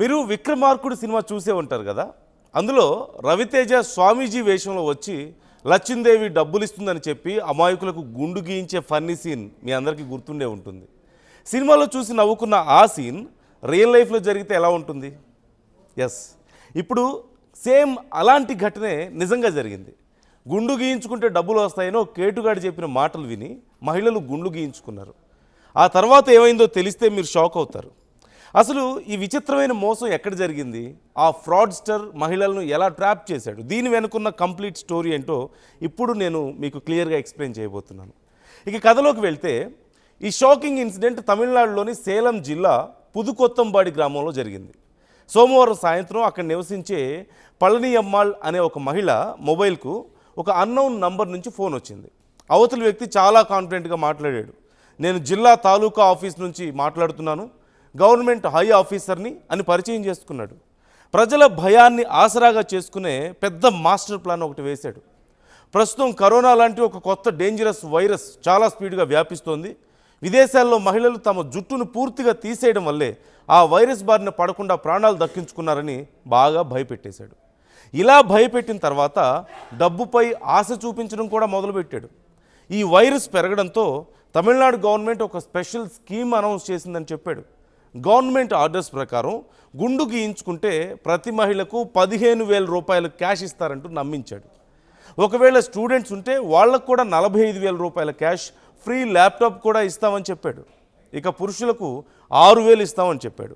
మీరు విక్రమార్కుడు సినిమా చూసే ఉంటారు కదా. అందులో రవితేజ స్వామీజీ వేషంలో వచ్చి లచ్చిందేవి డబ్బులు ఇస్తుందని చెప్పి అమాయకులకు గుండు గీయించే ఫన్నీ సీన్ మీ అందరికీ గుర్తుండే ఉంటుంది. సినిమాలో చూసి నవ్వుకున్న ఆ సీన్ రియల్ లైఫ్లో జరిగితే ఎలా ఉంటుంది? ఎస్, ఇప్పుడు సేమ్ అలాంటి ఘటనే నిజంగా జరిగింది. గుండు గీయించుకుంటే డబ్బులు వస్తాయనో కేటుగాడు చెప్పిన మాటలు విని మహిళలు గుండు గీయించుకున్నారు. ఆ తర్వాత ఏమైందో తెలిస్తే మీరు షాక్ అవుతారు. అసలు ఈ విచిత్రమైన మోసం ఎక్కడ జరిగింది, ఆ ఫ్రాడ్స్టర్ మహిళలను ఎలా ట్రాప్ చేశాడు, దీని వెనుకున్న కంప్లీట్ స్టోరీ ఏంటో ఇప్పుడు నేను మీకు క్లియర్గా ఎక్స్ప్లెయిన్ చేయబోతున్నాను. ఇక కథలోకి వెళ్తే, ఈ షాకింగ్ ఇన్సిడెంట్ తమిళనాడులోని సేలం జిల్లా పుదుకొత్తంబాడి గ్రామంలో జరిగింది. సోమవారం సాయంత్రం అక్కడ నివసించే పళనియమ్మాళ్ అనే ఒక మహిళ మొబైల్కు ఒక అన్నౌన్ నంబర్ నుంచి ఫోన్ వచ్చింది. అవతలి వ్యక్తి చాలా కాన్ఫిడెంట్గా మాట్లాడాడు. నేను జిల్లా తాలూకా ఆఫీస్ నుంచి మాట్లాడుతున్నాను, గవర్నమెంట్ హై ఆఫీసర్ని అని పరిచయం చేసుకున్నాడు. ప్రజల భయాన్ని ఆసరాగా చేసుకునే పెద్ద మాస్టర్ ప్లాన్ ఒకటి వేశాడు. ప్రస్తుతం కరోనా లాంటి ఒక కొత్త డేంజరస్ వైరస్ చాలా స్పీడ్గా వ్యాపిస్తోంది. విదేశాల్లో మహిళలు తమ జుట్టును పూర్తిగా తీసేయడం వల్లే ఆ వైరస్ బారిన పడకుండా ప్రాణాలు దక్కించుకున్నారని బాగా భయపెట్టేశాడు. ఇలా భయపెట్టిన తర్వాత డబ్బుపై ఆశ చూపించడం కూడా మొదలుపెట్టాడు. ఈ వైరస్ పెరగడంతో తమిళనాడు గవర్నమెంట్ ఒక స్పెషల్ స్కీమ్ అనౌన్స్ చేసిందని చెప్పాడు. గవర్నమెంట్ ఆర్డర్స్ ప్రకారం గుండు గీయించుకుంటే ప్రతి మహిళకు 15,000 రూపాయలు క్యాష్ ఇస్తారంటూ నమ్మించాడు. ఒకవేళ స్టూడెంట్స్ ఉంటే వాళ్ళకు కూడా 45,000 రూపాయల క్యాష్, ఫ్రీ ల్యాప్టాప్ కూడా ఇస్తామని చెప్పాడు. ఇక పురుషులకు 6,000 ఇస్తామని చెప్పాడు.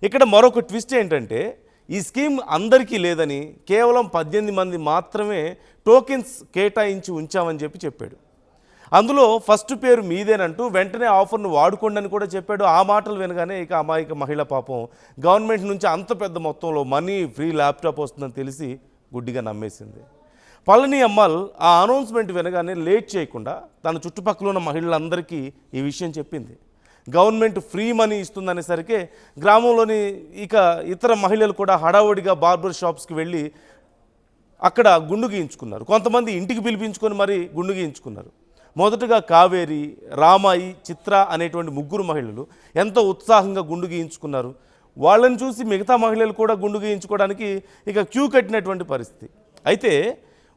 ఇక్కడ మరొక ట్విస్ట్ ఏంటంటే, ఈ స్కీమ్ అందరికీ లేదని కేవలం 18 మంది మాత్రమే టోకెన్స్ కేటాయించి ఉంచామని చెప్పాడు. అందులో ఫస్ట్ పేరు మీదేనంటూ వెంటనే ఆఫర్ను వాడుకోండి అని కూడా చెప్పాడు. ఆ మాటలు వినగానే ఇక అమాయక మహిళ పాపం గవర్నమెంట్ నుంచి అంత పెద్ద మొత్తంలో మనీ, ఫ్రీ ల్యాప్టాప్ వస్తుందని తెలిసి గుడ్డిగా నమ్మేసింది. పళని అమ్మాల్ ఆ అనౌన్స్మెంట్ వినగానే లేట్ చేయకుండా తన చుట్టుపక్కల ఉన్న మహిళలందరికీ ఈ విషయం చెప్పింది. గవర్నమెంట్ ఫ్రీ మనీ ఇస్తుందనేసరికి గ్రామంలోని ఇక ఇతర మహిళలు కూడా హడావుడిగా బార్బర్ షాప్స్కి వెళ్ళి అక్కడ గుండు గీయించుకున్నారు. కొంతమంది ఇంటికి పిలిపించుకొని మరీ గుండు గీయించుకున్నారు. మొదటగా కావేరి, రామాయి, చిత్ర అనేటువంటి 3 మహిళలు ఎంతో ఉత్సాహంగా గుండు గీయించుకున్నారు. వాళ్ళని చూసి మిగతా మహిళలు కూడా గుండు గీయించుకోవడానికి ఇక క్యూ కట్టినటువంటి పరిస్థితి. అయితే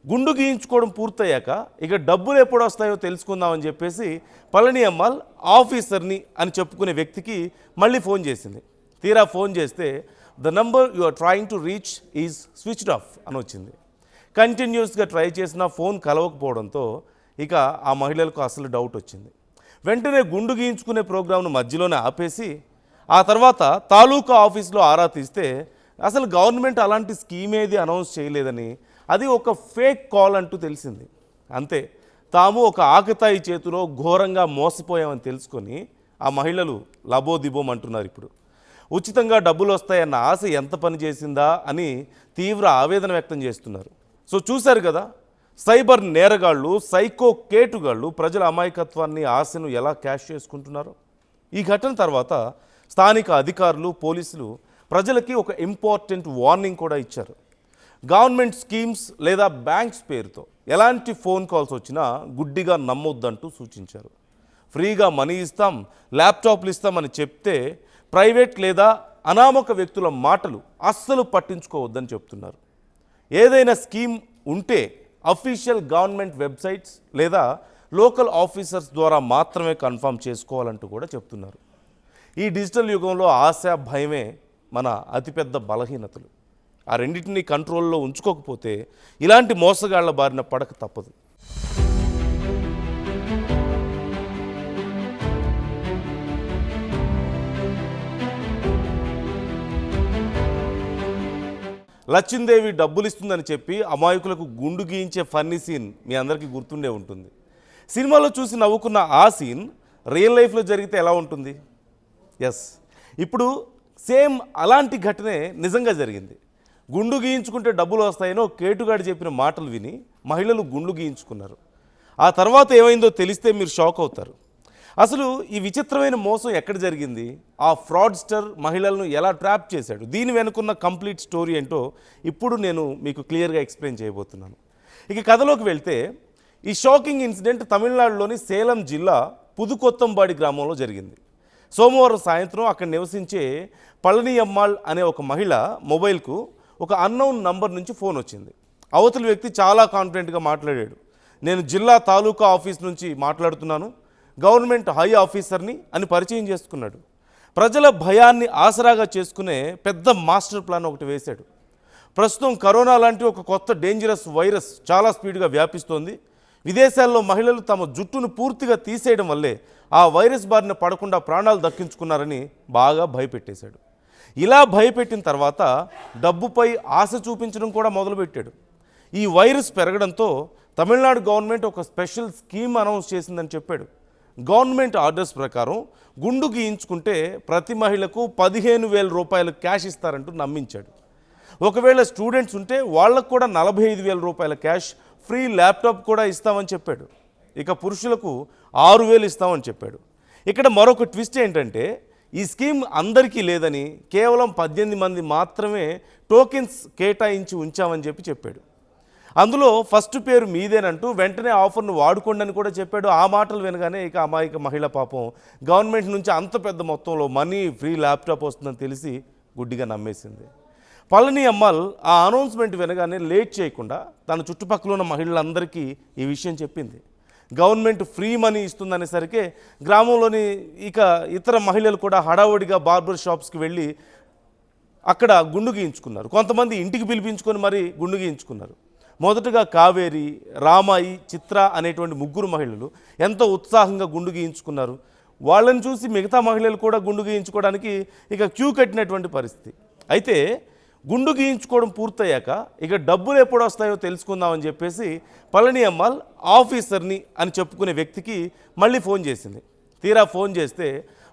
గుండు గీయించుకోవడం పూర్తయ్యాక ఇక డబ్బులు ఎప్పుడు వస్తాయో తెలుసుకుందామని చెప్పేసి పళని అమ్మాల్ ఆఫీసర్ని అని చెప్పుకునే వ్యక్తికి మళ్ళీ ఫోన్ చేసింది. తీరా ఫోన్ చేస్తే the number you are trying to reach is switched off అని వచ్చింది. కంటిన్యూస్గా ట్రై చేసినా ఫోన్ కలవకపోవడంతో ఇక ఆ మహిళలకు అసలు డౌట్ వచ్చింది. వెంటనే గుండు గీయించుకునే ప్రోగ్రాంను మధ్యలోనే ఆపేసి ఆ తర్వాత తాలూకా ఆఫీస్లో ఆరా తీస్తే అసలు గవర్నమెంట్ అలాంటి స్కీమ్ ఏది అనౌన్స్ చేయలేదని, అది ఒక ఫేక్ కాల్ అంటూ తెలిసింది. అంతే, తాము ఒక ఆకతాయి చేతిలో ఘోరంగా మోసపోయామని తెలుసుకొని ఆ మహిళలు లబోదిబోం అంటున్నారు. ఇప్పుడు ఉచితంగా డబ్బులు వస్తాయన్న ఆశ ఎంత పని చేసిందా అని తీవ్ర ఆవేదన వ్యక్తం చేస్తున్నారు. సో చూశారు కదా, సైబర్ నేరగాళ్ళు, సైకో కేటుగాళ్ళు ప్రజల అమాయకత్వాన్ని, ఆశను ఎలా క్యాష్ చేసుకుంటున్నారు. ఈ ఘటన తర్వాత స్థానిక అధికారులు, పోలీసులు ప్రజలకి ఒక ఇంపార్టెంట్ వార్నింగ్ కూడా ఇచ్చారు. గవర్నమెంట్ స్కీమ్స్ లేదా బ్యాంక్స్ పేరుతో ఎలాంటి ఫోన్ కాల్స్ వచ్చినా గుడ్డిగా నమ్మొద్దంటూ సూచించారు. ఫ్రీగా మనీ ఇస్తాం, ల్యాప్టాప్లు ఇస్తామని చెప్తే ప్రైవేట్ లేదా అనామక వ్యక్తుల మాటలు అస్సలు పట్టించుకోవద్దని చెప్తున్నారు. ఏదైనా స్కీమ్ ఉంటే అఫీషియల్ గవర్నమెంట్ వెబ్సైట్స్ లేదా లోకల్ ఆఫీసర్స్ ద్వారా మాత్రమే కన్ఫర్మ్ చేసుకోవాలంటూ కూడా చెప్తున్నారు. ఈ డిజిటల్ యుగంలో ఆశ, భయమే మన అతిపెద్ద బలహీనతలు. ఆ రెండింటినీ కంట్రోల్లో ఉంచుకోకపోతే ఇలాంటి మోసగాళ్ల బారిన పడక తప్పదు. లచ్చిందేవి డబ్బులు ఇస్తుందని చెప్పి అమాయకులకు గుండు గీయించే ఫన్నీ సీన్ మీ అందరికీ గుర్తుండే ఉంటుంది. సినిమాలో చూసి నవ్వుకున్న ఆ సీన్ రియల్ లైఫ్లో జరిగితే ఎలా ఉంటుంది? ఎస్, ఇప్పుడు సేమ్ అలాంటి ఘటనే నిజంగా జరిగింది. గుండు గీయించుకుంటే డబ్బులు వస్తాయనో కేటుగాడు చెప్పిన మాటలు విని మహిళలు గుండు గీయించుకున్నారు. ఆ తర్వాత ఏమైందో తెలిస్తే మీరు షాక్ అవుతారు. అసలు ఈ విచిత్రమైన మోసం ఎక్కడ జరిగింది, ఆ ఫ్రాడ్స్టర్ మహిళలను ఎలా ట్రాప్ చేశాడు, దీని వెనుకున్న కంప్లీట్ స్టోరీ ఏంటో ఇప్పుడు నేను మీకు క్లియర్గా ఎక్స్ప్లెయిన్ చేయబోతున్నాను. ఇక కథలోకి వెళ్తే, ఈ షాకింగ్ ఇన్సిడెంట్ తమిళనాడులోని సేలం జిల్లా పుదుకొత్తంబాడి గ్రామంలో జరిగింది. సోమవారం సాయంత్రం అక్కడ నివసించే పళని అమ్మాళ్ అనే ఒక మహిళ మొబైల్కు ఒక అన్నౌన్ నంబర్ నుంచి ఫోన్ వచ్చింది. అవతలి వ్యక్తి చాలా కాన్ఫిడెంట్గా మాట్లాడాడు. నేను జిల్లా తాలూకా ఆఫీస్ నుంచి మాట్లాడుతున్నాను, గవర్నమెంట్ హై ఆఫీసర్ని అని పరిచయం చేసుకున్నాడు. ప్రజల భయాన్ని ఆసరాగా చేసుకునే పెద్ద మాస్టర్ ప్లాన్ ఒకటి వేశాడు. ప్రస్తుతం కరోనా లాంటి ఒక కొత్త డేంజరస్ వైరస్ చాలా స్పీడ్గా వ్యాపిస్తోంది. విదేశాల్లో మహిళలు తమ జుట్టును పూర్తిగా తీసేయడం వల్లే ఆ వైరస్ బారిన పడకుండా ప్రాణాలు దక్కించుకున్నారని బాగా భయపెట్టేశాడు. ఇలా భయపెట్టిన తర్వాత డబ్బుపై ఆశ చూపించడం కూడా మొదలుపెట్టాడు. ఈ వైరస్ పెరగడంతో తమిళనాడు గవర్నమెంట్ ఒక స్పెషల్ స్కీమ్ అనౌన్స్ చేసిందని చెప్పాడు. గవర్నమెంట్ ఆర్డర్స్ ప్రకారం గుండు గీయించుకుంటే ప్రతి మహిళకు 15,000 రూపాయలు క్యాష్ ఇస్తారంటూ నమ్మించాడు. ఒకవేళ స్టూడెంట్స్ ఉంటే వాళ్ళకు కూడా 45,000 రూపాయల క్యాష్, ఫ్రీ ల్యాప్టాప్ కూడా ఇస్తామని చెప్పాడు. ఇక పురుషులకు 6,000 ఇస్తామని చెప్పాడు. ఇక్కడ మరొక ట్విస్ట్ ఏంటంటే ఈ స్కీమ్ అందరికీ లేదని కేవలం 18 మంది మాత్రమే టోకెన్స్ కేటాయించి ఉంచామని చెప్పాడు. అందులో ఫస్ట్ పేరు మీదేనంటూ వెంటనే ఆఫర్ను వాడుకోండి అని కూడా చెప్పాడు. ఆ మాటలు వినగానే ఇక అమాయక మహిళ పాపం గవర్నమెంట్ నుంచి అంత పెద్ద మొత్తంలో మనీ, ఫ్రీ ల్యాప్టాప్ వస్తుందని తెలిసి గుడ్డిగా నమ్మేసింది. పళని అమ్మాళ్ ఆ అనౌన్స్మెంట్ వినగానే లేట్ చేయకుండా తన చుట్టుపక్కల ఉన్న మహిళలందరికీ ఈ విషయం చెప్పింది. గవర్నమెంట్ ఫ్రీ మనీ ఇస్తుందనేసరికి గ్రామంలోని ఇక ఇతర మహిళలు కూడా హడావుడిగా బార్బర్ షాప్స్కి వెళ్ళి అక్కడ గుండు గీయించుకున్నారు. కొంతమంది ఇంటికి పిలిపించుకొని మరీ గుండు గీయించుకున్నారు. మొదటగా కావేరి, రామాయి, చిత్ర అనేటువంటి 3 మహిళలు ఎంతో ఉత్సాహంగా గుండు గీయించుకున్నారు. వాళ్ళని చూసి మిగతా మహిళలు కూడా గుండు గీయించుకోవడానికి ఇక క్యూ కట్టినటువంటి పరిస్థితి. అయితే గుండు గీయించుకోవడం పూర్తయ్యాక ఇక డబ్బులు ఎప్పుడు వస్తాయో తెలుసుకుందామని చెప్పేసి పళని అమ్మాళ్ ఆఫీసర్ని అని చెప్పుకునే వ్యక్తికి మళ్ళీ ఫోన్ చేసింది. తీరా ఫోన్ చేస్తే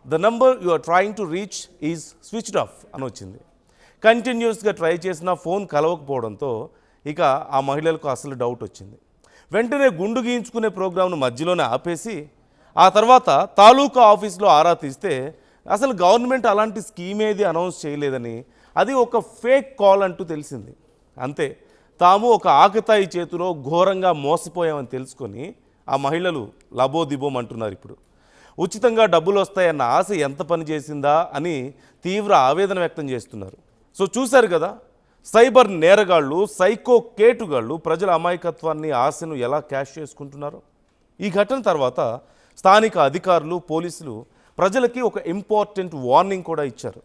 the number you are trying to reach is switched off అని వచ్చింది. కంటిన్యూస్గా ట్రై చేసినా ఫోన్ కలవకపోవడంతో ఇక ఆ మహిళలకు అసలు డౌట్ వచ్చింది. వెంటనే గుండు గీయించుకునే ప్రోగ్రాంను మధ్యలోనే ఆపేసి ఆ తర్వాత తాలూకా ఆఫీస్లో ఆరా తీస్తే అసలు గవర్నమెంట్ అలాంటి స్కీమ్ ఏది అనౌన్స్ చేయలేదని, అది ఒక ఫేక్ కాల్ అంటూ తెలిసింది. అంతే, తాము ఒక ఆకతాయి చేతిలో ఘోరంగా మోసపోయామని తెలుసుకొని ఆ మహిళలు లబోదిబోం అంటున్నారు. ఇప్పుడు ఉచితంగా డబ్బులు వస్తాయన్న ఆశ ఎంత పని చేసిందా అని తీవ్ర ఆవేదన వ్యక్తం చేస్తున్నారు. సో చూశారు కదా, సైబర్ నేరగాళ్ళు, సైకో కేటుగాళ్ళు ప్రజల అమాయకత్వాన్ని, ఆశను ఎలా క్యాష్ చేసుకుంటున్నారు. ఈ ఘటన తర్వాత స్థానిక అధికారులు, పోలీసులు ప్రజలకి ఒక ఇంపార్టెంట్ వార్నింగ్ కూడా ఇచ్చారు.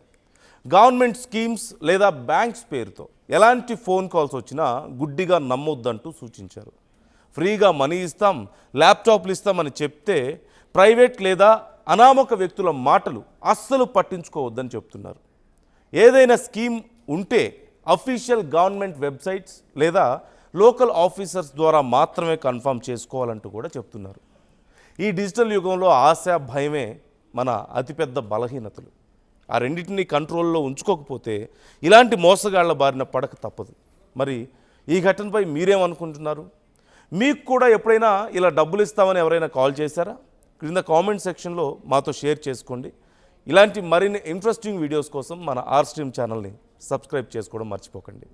గవర్నమెంట్ స్కీమ్స్ లేదా బ్యాంక్స్ పేరుతో ఎలాంటి ఫోన్ కాల్స్ వచ్చినా గుడ్డిగా నమ్మొద్దంటూ సూచించారు. ఫ్రీగా మనీ ఇస్తాం, ల్యాప్టాప్లు ఇస్తామని చెప్తే ప్రైవేట్ లేదా అనామక వ్యక్తుల మాటలు అస్సలు పట్టించుకోవద్దని చెప్తున్నారు. ఏదైనా స్కీమ్ ఉంటే అఫీషియల్ గవర్నమెంట్ వెబ్సైట్స్ లేదా లోకల్ ఆఫీసర్స్ ద్వారా మాత్రమే కన్ఫర్మ్ చేసుకోవాలంటూ కూడా చెప్తున్నారు. ఈ డిజిటల్ యుగంలో ఆశ, భయమే మన అతిపెద్ద బలహీనతలు. ఆ రెండింటినీ కంట్రోల్లో ఉంచుకోకపోతే ఇలాంటి మోసగాళ్ల బారిన పడక తప్పదు. మరి ఈ ఘటనపై మీరేమనుకుంటున్నారు? మీకు కూడా ఎప్పుడైనా ఇలా డబ్బులు ఇస్తామని ఎవరైనా కాల్ చేశారా? క్రింద కామెంట్ సెక్షన్లో మాతో షేర్ చేసుకోండి. ఇలాంటి మరిన్ని ఇంట్రెస్టింగ్ వీడియోస్ కోసం మన ఆర్ స్ట్రీమ్ ఛానల్ని సబ్స్క్రైబ్ చేసుకోవడం మర్చిపోకండి.